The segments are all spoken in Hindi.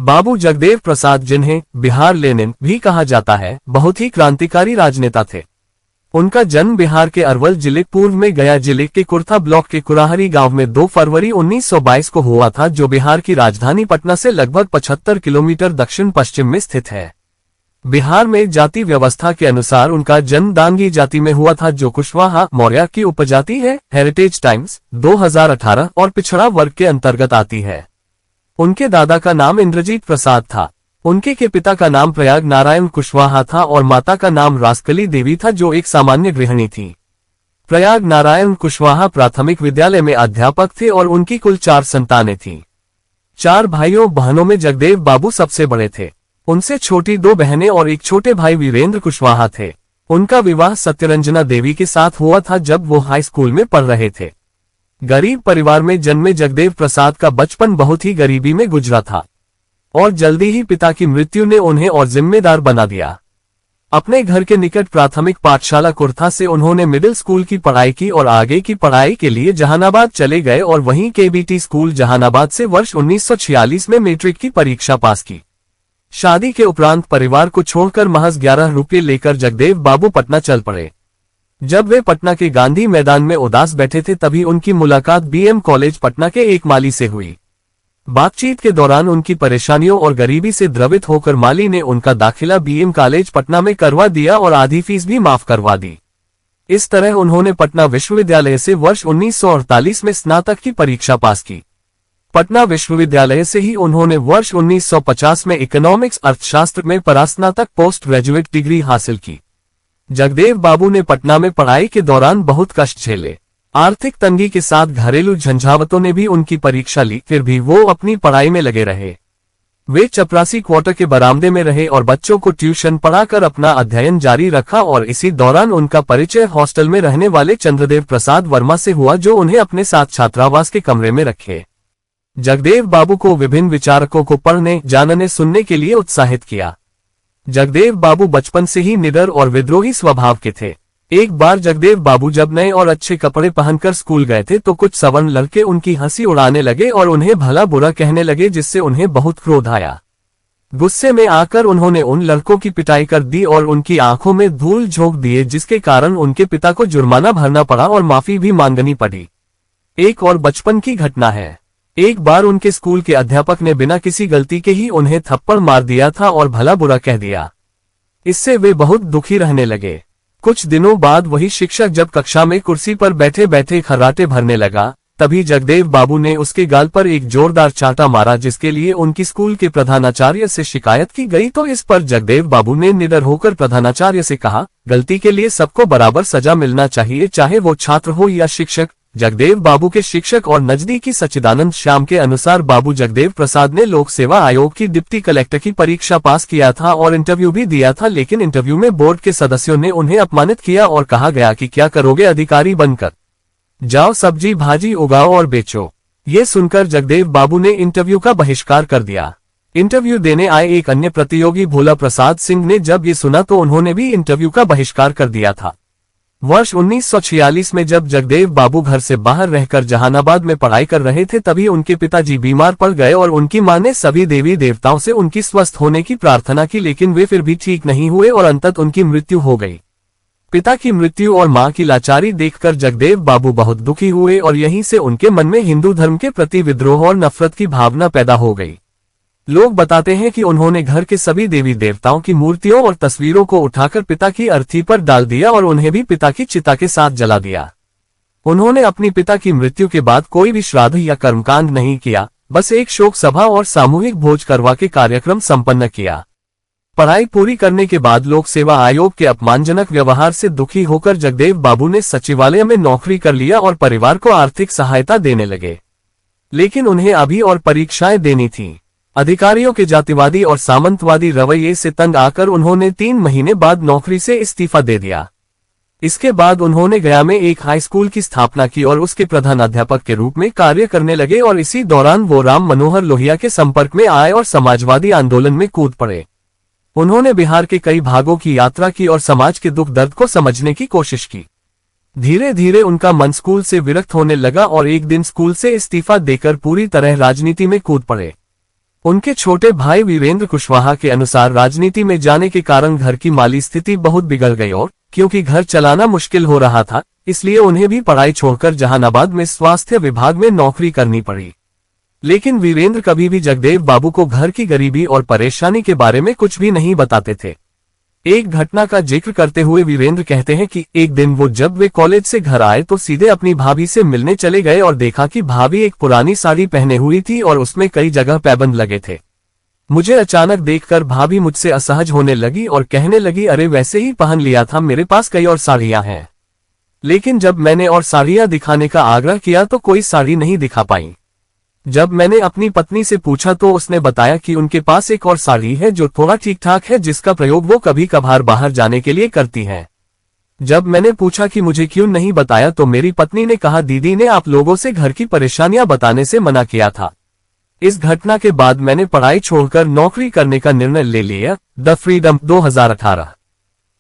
बाबू जगदेव प्रसाद, जिन्हें बिहार लेनिन भी कहा जाता है, बहुत ही क्रांतिकारी राजनेता थे। उनका जन्म बिहार के अरवल जिले पूर्व में गया जिले के कुर्था ब्लॉक के कुराहरी गांव में 2 फरवरी 1922 को हुआ था, जो बिहार की राजधानी पटना से लगभग 75 किलोमीटर दक्षिण पश्चिम में स्थित है। बिहार में जाति व्यवस्था के अनुसार उनका जन्म दांगी जाति में हुआ था, जो कुशवाहा मौर्य की उपजाति है। हेरिटेज टाइम्स 2018 और पिछड़ा वर्ग के अंतर्गत आती है। उनके दादा का नाम इंद्रजीत प्रसाद था। उनके के पिता का नाम प्रयाग नारायण कुशवाहा था और माता का नाम रासकली देवी था, जो एक सामान्य गृहिणी थी। प्रयाग नारायण कुशवाहा प्राथमिक विद्यालय में अध्यापक थे और उनकी कुल 4 संतानें थीं। 4 भाइयों बहनों में जगदेव बाबू सबसे बड़े थे। उनसे छोटी 2 बहनें और एक छोटे भाई वीरेंद्र कुशवाहा थे। उनका विवाह सत्यरंजना देवी के साथ हुआ था जब वो हाई स्कूल में पढ़ रहे थे। गरीब परिवार में जन्मे जगदेव प्रसाद का बचपन बहुत ही गरीबी में गुजरा था और जल्दी ही पिता की मृत्यु ने उन्हें और जिम्मेदार बना दिया। अपने घर के निकट प्राथमिक पाठशाला कुर्था से उन्होंने मिडिल स्कूल की पढ़ाई की और आगे की पढ़ाई के लिए जहानाबाद चले गए और वहीं केबीटी स्कूल जहानाबाद से वर्ष 1946 में मैट्रिक की परीक्षा पास की। शादी के उपरांत परिवार को छोड़कर महज 11 रुपये लेकर जगदेव बाबू पटना चल पड़े। जब वे पटना के गांधी मैदान में उदास बैठे थे, तभी उनकी मुलाकात बीएम कॉलेज पटना के एक माली से हुई। बातचीत के दौरान उनकी परेशानियों और गरीबी से द्रवित होकर माली ने उनका दाखिला बीएम कॉलेज पटना में करवा दिया और आधी फीस भी माफ करवा दी। इस तरह उन्होंने पटना विश्वविद्यालय से वर्ष 1948 में स्नातक की परीक्षा पास की। पटना विश्वविद्यालय से ही उन्होंने वर्ष 1950 में इकोनॉमिक्स अर्थशास्त्र में परास्नातक पोस्ट ग्रेजुएट डिग्री हासिल की। जगदेव बाबू ने पटना में पढ़ाई के दौरान बहुत कष्ट झेले। आर्थिक तंगी के साथ घरेलू झंझावतों ने भी उनकी परीक्षा ली, फिर भी वो अपनी पढ़ाई में लगे रहे। वे चपरासी क्वार्टर के बरामदे में रहे और बच्चों को ट्यूशन पढ़ाकर अपना अध्ययन जारी रखा और इसी दौरान उनका परिचय हॉस्टल में रहने वाले चंद्रदेव प्रसाद वर्मा से हुआ, जो उन्हें अपने साथ छात्रावास के कमरे में रखे। जगदेव बाबू को विभिन्न विचारकों को पढ़ने, जानने, सुनने के लिए उत्साहित किया। जगदेव बाबू बचपन से ही निडर और विद्रोही स्वभाव के थे। एक बार जगदेव बाबू जब नए और अच्छे कपड़े पहनकर स्कूल गए थे तो कुछ सवर्ण लड़के उनकी हंसी उड़ाने लगे और उन्हें भला बुरा कहने लगे, जिससे उन्हें बहुत क्रोध आया। गुस्से में आकर उन्होंने उन लड़कों की पिटाई कर दी और उनकी आंखों में धूल झोंक दिए, जिसके कारण उनके पिता को जुर्माना भरना पड़ा और माफी भी मांगनी पड़ी। एक और बचपन की घटना है। एक बार उनके स्कूल के अध्यापक ने बिना किसी गलती के ही उन्हें थप्पड़ मार दिया था और भला बुरा कह दिया। इससे वे बहुत दुखी रहने लगे। कुछ दिनों बाद वही शिक्षक जब कक्षा में कुर्सी पर बैठे बैठे खर्राटे भरने लगा, तभी जगदेव बाबू ने उसके गाल पर एक जोरदार चांटा मारा, जिसके लिए उनकी स्कूल के प्रधानाचार्य से शिकायत की गई। तो इस पर जगदेव बाबू ने निडर होकर प्रधानाचार्य से कहा, गलती के लिए सबको बराबर सजा मिलना चाहिए, चाहे वो छात्र हो या शिक्षक। जगदेव बाबू के शिक्षक और नजदीकी सच्चिदानंद श्याम के अनुसार बाबू जगदेव प्रसाद ने लोक सेवा आयोग की डिप्टी कलेक्टर की परीक्षा पास किया था और इंटरव्यू भी दिया था, लेकिन इंटरव्यू में बोर्ड के सदस्यों ने उन्हें अपमानित किया और कहा गया कि क्या करोगे अधिकारी बनकर, जाओ सब्जी भाजी उगाओ और बेचो। ये सुनकर जगदेव बाबू ने इंटरव्यू का बहिष्कार कर दिया। इंटरव्यू देने आए एक अन्य प्रतियोगी भोला प्रसाद सिंह ने जब ये सुना तो उन्होंने भी इंटरव्यू का बहिष्कार कर दिया था। वर्ष 1946 में जब जगदेव बाबू घर से बाहर रहकर जहानाबाद में पढ़ाई कर रहे थे, तभी उनके पिताजी बीमार पड़ गए और उनकी मां ने सभी देवी देवताओं से उनकी स्वस्थ होने की प्रार्थना की, लेकिन वे फिर भी ठीक नहीं हुए और अंततः उनकी मृत्यु हो गई। पिता की मृत्यु और मां की लाचारी देखकर जगदेव बाबू बहुत दुखी हुए और यहीं से उनके मन में हिंदू धर्म के प्रति विद्रोह और नफरत की भावना पैदा हो गई। लोग बताते हैं कि उन्होंने घर के सभी देवी देवताओं की मूर्तियों और तस्वीरों को उठाकर पिता की अर्थी पर डाल दिया और उन्हें भी पिता की चिता के साथ जला दिया। उन्होंने अपनी पिता की मृत्यु के बाद कोई भी श्राद्ध या कर्मकांड नहीं किया, बस एक शोक सभा और सामूहिक भोज करवा के कार्यक्रम संपन्न किया। पढ़ाई पूरी करने के बाद लोक सेवा आयोग के अपमानजनक व्यवहार से दुखी होकर जगदेव बाबू ने सचिवालय में नौकरी कर लिया और परिवार को आर्थिक सहायता देने लगे, लेकिन उन्हें अभी और परीक्षाएं देनी थीं। अधिकारियों के जातिवादी और सामंतवादी रवैये से तंग आकर उन्होंने 3 महीने बाद नौकरी से इस्तीफा दे दिया। इसके बाद उन्होंने गया में एक हाई स्कूल की स्थापना की और उसके प्रधानाध्यापक के रूप में कार्य करने लगे और इसी दौरान वो राम मनोहर लोहिया के संपर्क में आए और समाजवादी आंदोलन में कूद पड़े। उन्होंने बिहार के कई भागों की यात्रा की और समाज के दुख दर्द को समझने की कोशिश की। धीरे धीरे उनका मन स्कूल से विरक्त होने लगा और एक दिन स्कूल से इस्तीफा देकर पूरी तरह राजनीति में कूद पड़े। उनके छोटे भाई वीरेंद्र कुशवाहा के अनुसार राजनीति में जाने के कारण घर की माली स्थिति बहुत बिगड़ गई और क्योंकि घर चलाना मुश्किल हो रहा था, इसलिए उन्हें भी पढ़ाई छोड़कर जहानाबाद में स्वास्थ्य विभाग में नौकरी करनी पड़ी। लेकिन वीरेंद्र कभी भी जगदेव बाबू को घर की गरीबी और परेशानी के बारे में कुछ भी नहीं बताते थे। एक घटना का जिक्र करते हुए वीरेंद्र कहते हैं कि एक दिन वो जब वे कॉलेज से घर आए तो सीधे अपनी भाभी से मिलने चले गए और देखा कि भाभी एक पुरानी साड़ी पहने हुई थी और उसमें कई जगह पैबंद लगे थे। मुझे अचानक देखकर भाभी मुझसे असहज होने लगी और कहने लगी, अरे वैसे ही पहन लिया था, मेरे पास कई और साड़ियां हैं। लेकिन जब मैंने और साड़ियां दिखाने का आग्रह किया तो कोई साड़ी नहीं दिखा पाई। जब मैंने अपनी पत्नी से पूछा तो उसने बताया कि उनके पास एक और साड़ी है जो थोड़ा ठीक ठाक है, जिसका प्रयोग वो कभी कभार बाहर जाने के लिए करती हैं। जब मैंने पूछा कि मुझे क्यों नहीं बताया तो मेरी पत्नी ने कहा, दीदी ने आप लोगों से घर की परेशानियां बताने से मना किया था। इस घटना के बाद मैंने पढ़ाई छोड़कर नौकरी करने का निर्णय ले लिया। The freedom 2018।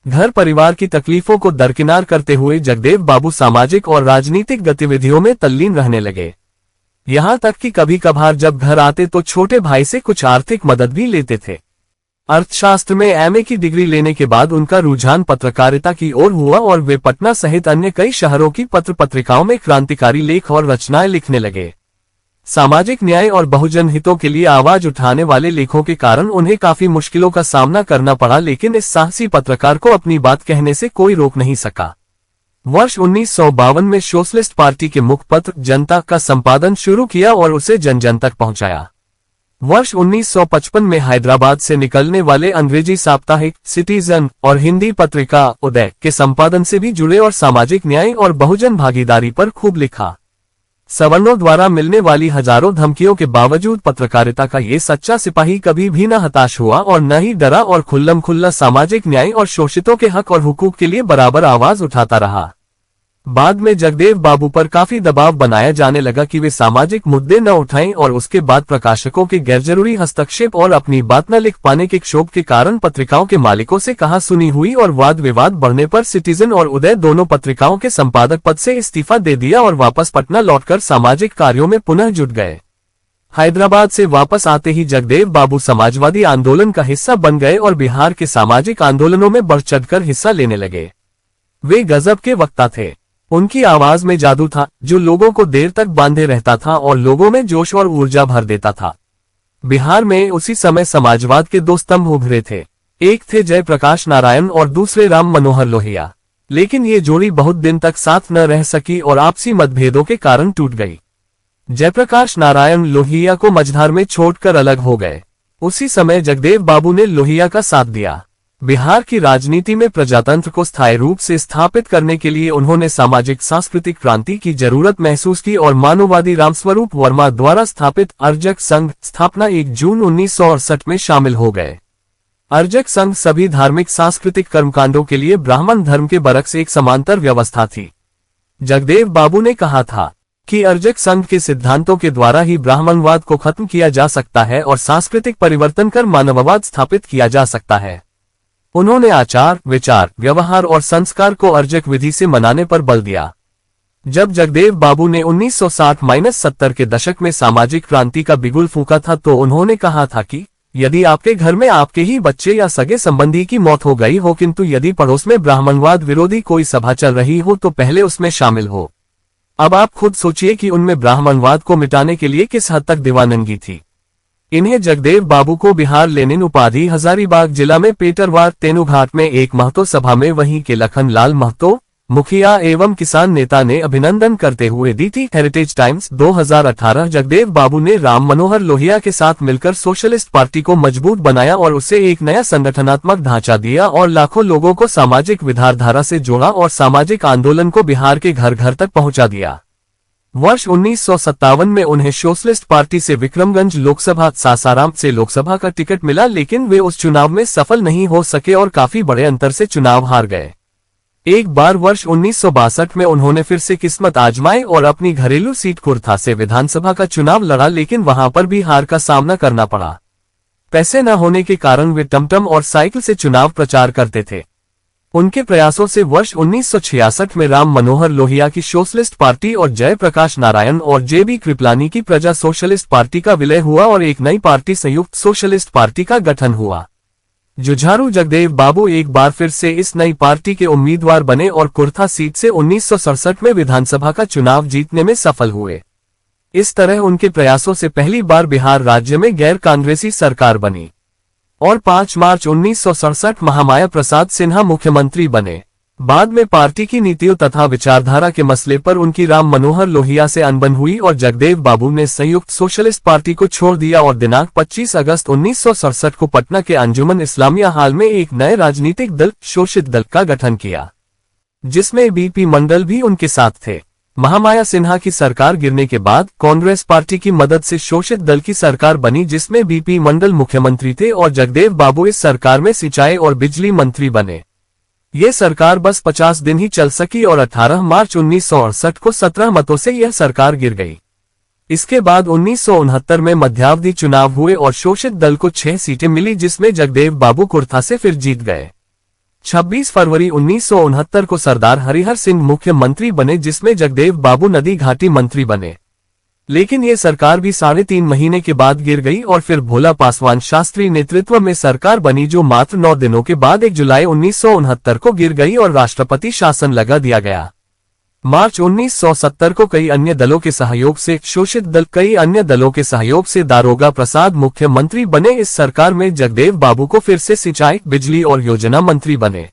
घर परिवार की तकलीफों को दरकिनार करते हुए जगदेव बाबू सामाजिक और राजनीतिक गतिविधियों में तल्लीन रहने लगे। यहां तक कि कभी कभार जब घर आते तो छोटे भाई से कुछ आर्थिक मदद भी लेते थे। अर्थशास्त्र में एमए की डिग्री लेने के बाद उनका रुझान पत्रकारिता की ओर हुआ और वे पटना सहित अन्य कई शहरों की पत्र पत्रिकाओं में क्रांतिकारी लेख और रचनाएं लिखने लगे। सामाजिक न्याय और बहुजन हितों के लिए आवाज उठाने वाले लेखों के कारण उन्हें काफी मुश्किलों का सामना करना पड़ा, लेकिन इस साहसी पत्रकार को अपनी बात कहने से कोई रोक नहीं सका। वर्ष 1952 में सोशलिस्ट पार्टी के मुखपत्र जनता का संपादन शुरू किया और उसे जन जन तक पहुंचाया। वर्ष 1955 में हैदराबाद से निकलने वाले अंग्रेजी साप्ताहिक सिटीजन और हिंदी पत्रिका उदय के संपादन से भी जुड़े और सामाजिक न्याय और बहुजन भागीदारी पर खूब लिखा। सवर्णों द्वारा मिलने वाली हजारों धमकियों के बावजूद पत्रकारिता का ये सच्चा सिपाही कभी भी न हताश हुआ और न ही डरा और खुल्लम खुल्ला सामाजिक न्याय और शोषितों के हक और हुकूक के लिए बराबर आवाज उठाता रहा। बाद में जगदेव बाबू पर काफी दबाव बनाया जाने लगा कि वे सामाजिक मुद्दे न उठाएं और उसके बाद प्रकाशकों के गैरजरूरी हस्तक्षेप और अपनी बात न लिख पाने के क्षोभ के कारण पत्रिकाओं के मालिकों से कहा सुनी हुई और वाद विवाद बढ़ने पर सिटीजन और उदय दोनों पत्रिकाओं के संपादक पद से इस्तीफा दे दिया और वापस पटना लौटकर सामाजिक कार्यों में पुनः जुट गए। हैदराबाद से वापस आते ही जगदेव बाबू समाजवादी आंदोलन का हिस्सा बन गए और बिहार के सामाजिक आंदोलनों में बढ़ चढ़कर हिस्सा लेने लगे। वे गजब के वक्ता थे। उनकी आवाज में जादू था जो लोगों को देर तक बांधे रहता था और लोगों में जोश और ऊर्जा भर देता था। बिहार में उसी समय समाजवाद के दो स्तंभ उभरे थे, एक थे जयप्रकाश नारायण और दूसरे राम मनोहर लोहिया। लेकिन ये जोड़ी बहुत दिन तक साथ न रह सकी और आपसी मतभेदों के कारण टूट गई। जयप्रकाश नारायण लोहिया को मझधार में छोड़कर अलग हो गए। उसी समय जगदेव बाबू ने लोहिया का साथ दिया। बिहार की राजनीति में प्रजातंत्र को स्थायी रूप से स्थापित करने के लिए उन्होंने सामाजिक सांस्कृतिक क्रांति की जरूरत महसूस की और मानववादी रामस्वरूप वर्मा द्वारा स्थापित अर्जक संघ स्थापना 1 जून 1968 में शामिल हो गए। अर्जक संघ सभी धार्मिक सांस्कृतिक कर्मकांडों के लिए ब्राह्मण धर्म के बरक्स एक समांतर व्यवस्था थी। जगदेव बाबू ने कहा था कि अर्जक संघ के सिद्धांतों के द्वारा ही ब्राह्मणवाद को खत्म किया जा सकता है और सांस्कृतिक परिवर्तन कर मानववाद स्थापित किया जा सकता है। उन्होंने आचार, विचार, व्यवहार और संस्कार को अर्जक विधि से मनाने पर बल दिया। जब जगदेव बाबू ने 1960-70 के दशक में सामाजिक क्रांति का बिगुल फूंका था तो उन्होंने कहा था कि यदि आपके घर में आपके ही बच्चे या सगे संबंधी की मौत हो गई हो, किंतु यदि पड़ोस में ब्राह्मणवाद विरोधी कोई सभा चल रही हो तो पहले उसमें शामिल हो। अब आप खुद सोचिए कि उनमें ब्राह्मणवाद को मिटाने के लिए किस हद तक दीवानगी थी। इन्हें जगदेव बाबू को बिहार लेनिन उपाधि हजारीबाग जिला में पेटरवार तेनुघाट में एक महतो सभा में वहीं के लखन लाल महतो मुखिया एवं किसान नेता ने अभिनंदन करते हुए दी थी। Heritage times 2018। जगदेव बाबू ने राम मनोहर लोहिया के साथ मिलकर सोशलिस्ट पार्टी को मजबूत बनाया और उसे एक नया संगठनात्मक ढांचा दिया और लाखों लोगों को सामाजिक विचारधारा से जोड़ा और सामाजिक आंदोलन को बिहार के घर घर तक पहुंचा दिया। वर्ष 1957 में उन्हें सोशलिस्ट पार्टी से विक्रमगंज लोकसभा सासाराम से लोकसभा का टिकट मिला, लेकिन वे उस चुनाव में सफल नहीं हो सके और काफी बड़े अंतर से चुनाव हार गए। एक बार वर्ष 1962 में उन्होंने फिर से किस्मत आजमाई और अपनी घरेलू सीट कुर्था से विधानसभा का चुनाव लड़ा, लेकिन वहां पर भी हार का सामना करना पड़ा। पैसे न होने के कारण वे टमटम और साइकिल से चुनाव प्रचार करते थे। उनके प्रयासों से वर्ष 1966 में राम मनोहर लोहिया की सोशलिस्ट पार्टी और जयप्रकाश नारायण और जेबी कृपलानी की प्रजा सोशलिस्ट पार्टी का विलय हुआ और एक नई पार्टी संयुक्त सोशलिस्ट पार्टी का गठन हुआ। जुझारू जगदेव बाबू एक बार फिर से इस नई पार्टी के उम्मीदवार बने और कुर्था सीट से 1967 में विधानसभा का चुनाव जीतने में सफल हुए। इस तरह उनके प्रयासों से पहली बार बिहार राज्य में गैर कांग्रेसी सरकार बनी और 5 मार्च 1967 महामाया प्रसाद सिन्हा मुख्यमंत्री बने। बाद में पार्टी की नीतियों तथा विचारधारा के मसले पर उनकी राम मनोहर लोहिया से अनबन हुई और जगदेव बाबू ने संयुक्त सोशलिस्ट पार्टी को छोड़ दिया और दिनांक 25 अगस्त 1967 को पटना के अंजुमन इस्लामिया हाल में एक नए राजनीतिक दल शोषित दल का गठन किया, जिसमें बीपी मंडल भी उनके साथ थे। महामाया सिन्हा की सरकार गिरने के बाद कांग्रेस पार्टी की मदद से शोषित दल की सरकार बनी, जिसमें बीपी मंडल मुख्यमंत्री थे और जगदेव बाबू इस सरकार में सिंचाई और बिजली मंत्री बने। ये सरकार बस 50 दिन ही चल सकी और 18 मार्च 1968 को 17 मतों से यह सरकार गिर गई। इसके बाद 1969 में मध्यावधि चुनाव हुए और शोषित दल को 6 सीटें मिली, जिसमें जगदेव बाबू कुर्था से फिर जीत गए। 26 फरवरी 1969 को सरदार हरिहर सिंह मुख्यमंत्री बने, जिसमें जगदेव बाबू नदी घाटी मंत्री बने। लेकिन ये सरकार भी 3.5 महीने के बाद गिर गई और फिर भोला पासवान शास्त्री नेतृत्व में सरकार बनी, जो मात्र 9 दिनों के बाद 1 जुलाई 1969 को गिर गई और राष्ट्रपति शासन लगा दिया गया। मार्च 1970 को कई अन्य दलों के सहयोग से शोषित दल कई अन्य दलों के सहयोग से दारोगा प्रसाद मुख्यमंत्री बने। इस सरकार में जगदेव बाबू को फिर से सिंचाई, बिजली और योजना मंत्री बने।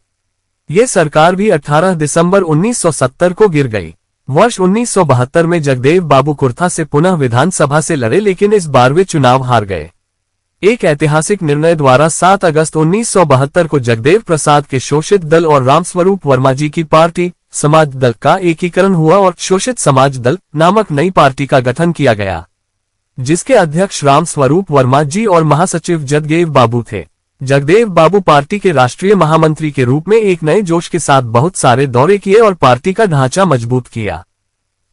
ये सरकार भी 18 दिसंबर 1970 को गिर गई। वर्ष 1972 में जगदेव बाबू कुर्था से पुनः विधानसभा से लड़े, लेकिन इस बार वे चुनाव हार गए। एक ऐतिहासिक निर्णय द्वारा 7 अगस्त 1972 को जगदेव प्रसाद के शोषित दल और रामस्वरूप वर्मा जी की पार्टी समाज दल का एकीकरण हुआ और शोषित समाज दल नामक नई पार्टी का गठन किया गया, जिसके अध्यक्ष रामस्वरूप वर्मा जी और महासचिव जगदेव बाबू थे। जगदेव बाबू पार्टी के राष्ट्रीय महामंत्री के रूप में एक नए जोश के साथ बहुत सारे दौरे किए और पार्टी का ढांचा मजबूत किया।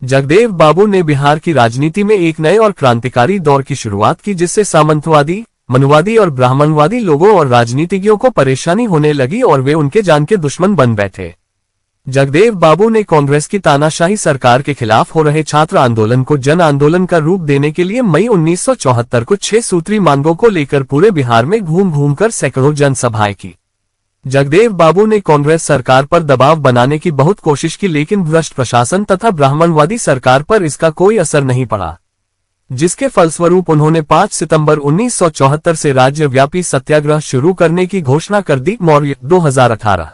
जगदेव बाबू ने बिहार की राजनीति में एक नए और क्रांतिकारी दौर की शुरुआत की, जिससे सामंतवादी, मनुवादी और ब्राह्मणवादी लोगों और राजनीतिज्ञों को परेशानी होने लगी और वे उनके जान के दुश्मन बन बैठे। जगदेव बाबू ने कांग्रेस की तानाशाही सरकार के खिलाफ हो रहे छात्र आंदोलन को जन आंदोलन का रूप देने के लिए मई 1974 को 6 सूत्री मांगों को लेकर पूरे बिहार में घूम घूमकर सैकड़ों जनसभाएं की। जगदेव बाबू ने कांग्रेस सरकार पर दबाव बनाने की बहुत कोशिश की, लेकिन भ्रष्ट प्रशासन तथा ब्राह्मणवादी सरकार पर इसका कोई असर नहीं पड़ा, जिसके फलस्वरूप उन्होंने 5 सितंबर 1974 से राज्यव्यापी सत्याग्रह शुरू करने की घोषणा कर दी। मौर्य 2018।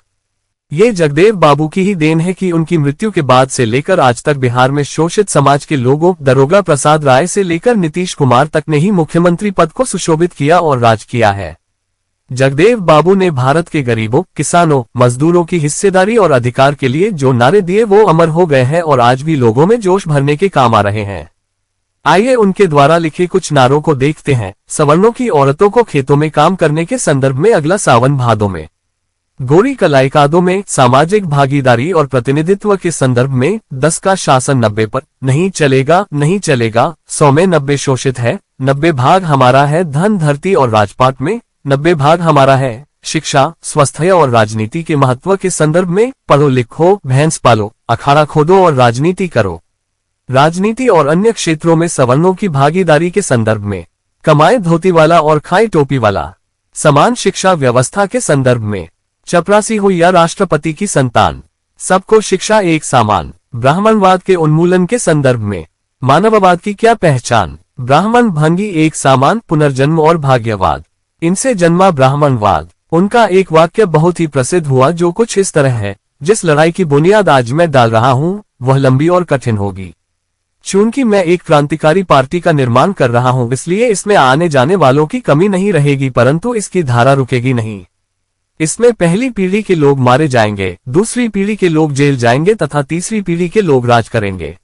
ये जगदेव बाबू की ही देन है कि उनकी मृत्यु के बाद से लेकर आज तक बिहार में शोषित समाज के लोगों, दारोगा प्रसाद राय से लेकर नीतीश कुमार तक ने ही मुख्यमंत्री पद को सुशोभित किया और राज किया है। जगदेव बाबू ने भारत के गरीबों, किसानों, मजदूरों की हिस्सेदारी और अधिकार के लिए जो नारे दिए वो अमर हो गए हैं और आज भी लोगों में जोश भरने के काम आ रहे हैं। आइए उनके द्वारा लिखे कुछ नारों को देखते हैं। सवर्णों की औरतों को खेतों में काम करने के संदर्भ में अगला सावन भादों में, गोरी कलाई कादों में सामाजिक भागीदारी और प्रतिनिधित्व के संदर्भ में 10 का शासन 90 पर, नहीं चलेगा नहीं चलेगा, 100 में 90 शोषित है, 90 भाग हमारा है, धन धरती और राजपाट में 90 भाग हमारा है, शिक्षा, स्वास्थ्य और राजनीति के महत्व के संदर्भ में, पढ़ो लिखो, भैंस पालो, अखाड़ा खोदो और राजनीति करो। राजनीति और अन्य क्षेत्रों में सवर्णों की भागीदारी के संदर्भ में, कमाए धोती वाला और खाए टोपी वाला, समान शिक्षा व्यवस्था के संदर्भ में, चपरासी हो या राष्ट्रपति की संतान, सबको शिक्षा एक समान, ब्राह्मणवाद के उन्मूलन के संदर्भ में, मानववाद की क्या पहचान, ब्राह्मण भंगी एक समान, पुनर्जन्म और भाग्यवाद, इनसे जन्मा ब्राह्मणवाद। उनका एक वाक्य बहुत ही प्रसिद्ध हुआ जो कुछ इस तरह है, जिस लड़ाई की बुनियाद आज मैं डाल रहा हूं वह लंबी और कठिन होगी। चूंकि मैं एक क्रांतिकारी पार्टी का निर्माण कर रहा हूं, इसलिए इसमें आने जाने वालों की कमी नहीं रहेगी, परंतु इसकी धारा रुकेगी नहीं। इसमें पहली पीढ़ी के लोग मारे जाएंगे, दूसरी पीढ़ी के लोग जेल जाएंगे तथा तीसरी पीढ़ी के लोग राज करेंगे।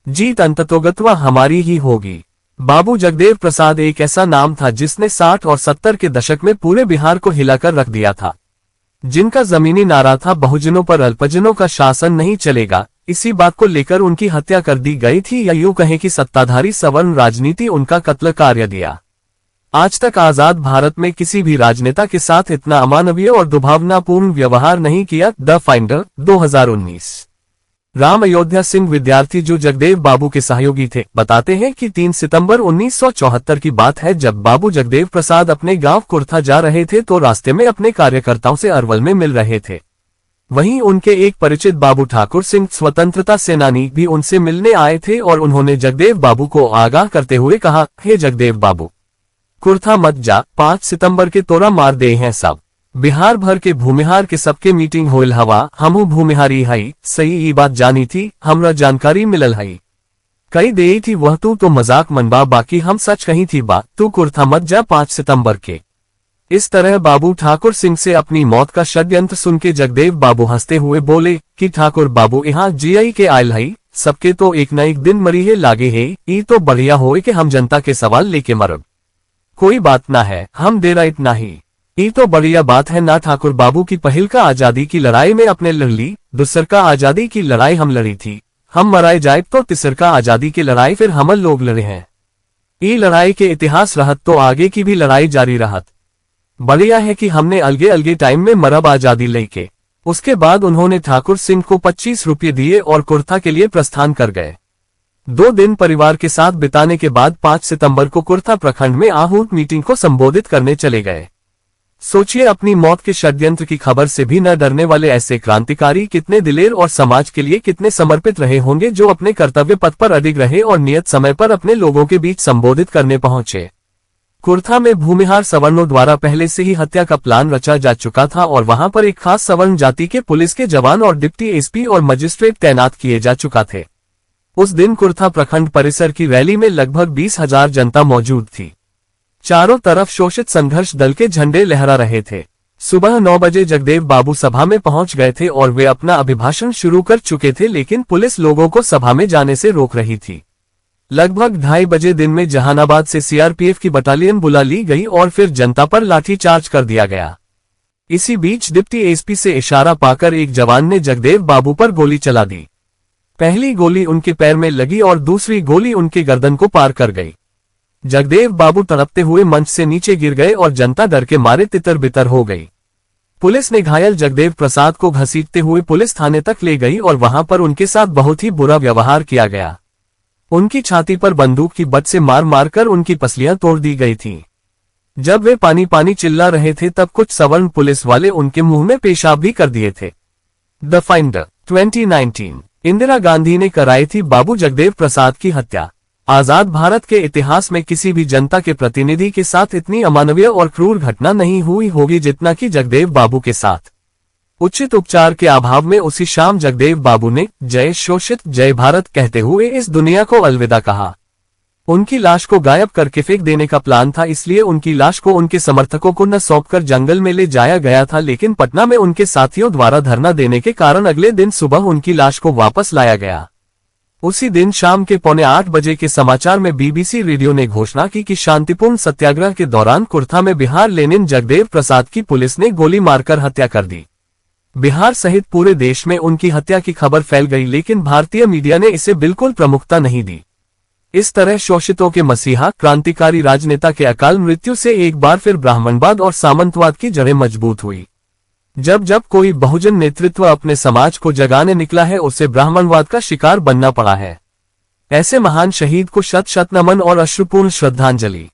जीत अंततोगत्वा हमारी ही होगी। बाबू जगदेव प्रसाद एक ऐसा नाम था जिसने 60 और 70 के दशक में पूरे बिहार को हिलाकर रख दिया था, जिनका जमीनी नारा था बहुजनों पर अल्पजनों का शासन नहीं चलेगा। इसी बात को लेकर उनकी हत्या कर दी गई थी, या यूं कहें कि सत्ताधारी सवर्ण राजनीति उनका कत्ल कार्य दिया। आज तक आजाद भारत में किसी भी राजनेता के साथ इतना अमानवीय और दुर्भावनापूर्ण व्यवहार नहीं किया। The finder 2019। राम अयोध्या सिंह विद्यार्थी जो जगदेव बाबू के सहयोगी थे बताते हैं कि 3 सितंबर 1974 की बात है, जब बाबू जगदेव प्रसाद अपने गांव कुर्था जा रहे थे तो रास्ते में अपने कार्यकर्ताओं से अरवल में मिल रहे थे। वहीं उनके एक परिचित बाबू ठाकुर सिंह स्वतंत्रता सेनानी भी उनसे मिलने आए थे और उन्होंने जगदेव बाबू को आगाह करते हुए कहा, हे जगदेव बाबू, कुर्था मत जा, 5 सितंबर के तोरा मार दे हैं सब। बिहार भर के भूमिहार के सबके मीटिंग होल हवा, हमहू भूमिहारी हई, सही ये बात जानी थी, हमरा जानकारी मिलल हई। कई दे थी वह तू तो मजाक मनबा, बाकी हम सच कही थी बा, तू कुर्था मत जा 5 सितंबर के। इस तरह बाबू ठाकुर सिंह से अपनी मौत का षड्यंत्र सुन के जगदेव बाबू हंसते हुए बोले कि ठाकुर बाबू यहाँ जीआई के आयल हई, सबके तो एक न एक दिन मरी है लागे है, ई तो बढ़िया होए कि हम जनता के सवाल लेके मरब। कोई बात ना है, हम दे रहा इतना ही, ई तो बढ़िया बात है ना। ठाकुर बाबू की पहल का आजादी की लड़ाई में अपने लड़ ली, दूसर का आजादी की लड़ाई हम लड़ी थी, हम मराए जाए तो तीसर का आजादी की लड़ाई फिर हम लोग लड़े हैं। ई लड़ाई के इतिहास रहत तो आगे की भी लड़ाई जारी रहत। बढ़िया है कि हमने अलगे अलगे टाइम में मरब आजादी लेके। उसके बाद उन्होंने ठाकुर सिंह को 25 रुपये दिए और कुर्था के लिए प्रस्थान कर गए। 2 दिन परिवार के साथ बिताने के बाद 5 सितंबर को कुर्था प्रखंड में आहूत मीटिंग को संबोधित करने चले गए। सोचिए, अपनी मौत के षड्यंत्र की खबर से भी न डरने वाले ऐसे क्रांतिकारी कितने दिलेर और समाज के लिए कितने समर्पित रहे होंगे, जो अपने कर्तव्य पथ पर अडिग रहे और नियत समय पर अपने लोगों के बीच संबोधित करने पहुंचे। कुर्था में भूमिहार सवर्णों द्वारा पहले से ही हत्या का प्लान रचा जा चुका था और वहां पर एक खास सवर्ण जाति के पुलिस के जवान और डिप्टी एसपी और मजिस्ट्रेट तैनात किए जा चुका थे। उस दिन कुर्था प्रखंड परिसर की रैली में लगभग 20,000 जनता मौजूद थी। चारों तरफ शोषित संघर्ष दल के झंडे लहरा रहे थे। सुबह 9 बजे जगदेव बाबू सभा में पहुंच गए थे और वे अपना अभिभाषण शुरू कर चुके थे, लेकिन पुलिस लोगों को सभा में जाने से रोक रही थी। लगभग 2:30 बजे दिन में जहानाबाद से सीआरपीएफ की बटालियन बुला ली गई और फिर जनता पर लाठीचार्ज कर दिया गया। इसी बीच डिप्टी एसपी से इशारा पाकर एक जवान ने जगदेव बाबू पर गोली चला दी। पहली गोली उनके पैर में लगी और दूसरी गोली उनके गर्दन को पार कर गई। जगदेव बाबू तड़पते हुए मंच से नीचे गिर गए और जनता डर के मारे तितर बितर हो गई। पुलिस ने घायल जगदेव प्रसाद को घसीटते हुए पुलिस थाने तक ले गई और वहां पर उनके साथ बहुत ही बुरा व्यवहार किया गया। उनकी छाती पर बंदूक की बट से मार मारकर उनकी पसलियां तोड़ दी गई थीं। जब वे पानी पानी चिल्ला रहे थे तब कुछ सवर्ण पुलिस वाले उनके मुंह में पेशाब भी कर दिए थे। The finder 2019। इंदिरा गांधी ने कराई थी बाबू जगदेव प्रसाद की हत्या। आजाद भारत के इतिहास में किसी भी जनता के प्रतिनिधि के साथ इतनी अमानवीय और क्रूर घटना नहीं हुई होगी जितना कि जगदेव बाबू के साथ। उचित उपचार के अभाव में उसी शाम जगदेव बाबू ने जय शोषित जय भारत कहते हुए इस दुनिया को अलविदा कहा। उनकी लाश को गायब करके फेंक देने का प्लान था, इसलिए उनकी लाश को उनके समर्थकों को न सौंपकर जंगल में ले जाया गया था, लेकिन पटना में उनके साथियों द्वारा धरना देने के कारण अगले दिन सुबह उनकी लाश को वापस लाया गया। उसी दिन शाम के 7:45 बजे के समाचार में बीबीसी रेडियो ने घोषणा की कि शांतिपूर्ण सत्याग्रह के दौरान कुर्था में बिहार लेनिन जगदेव प्रसाद की पुलिस ने गोली मारकर हत्या कर दी। बिहार सहित पूरे देश में उनकी हत्या की खबर फैल गई, लेकिन भारतीय मीडिया ने इसे बिल्कुल प्रमुखता नहीं दी। इस तरह शोषितों के मसीहा क्रांतिकारी राजनेता के अकाल मृत्यु से एक बार फिर ब्राह्मणवाद और सामंतवाद की जड़ें मजबूत हुई। जब जब कोई बहुजन नेतृत्व अपने समाज को जगाने निकला है, उसे ब्राह्मणवाद का शिकार बनना पड़ा है। ऐसे महान शहीद को शत शत नमन और अश्रुपूर्ण श्रद्धांजलि।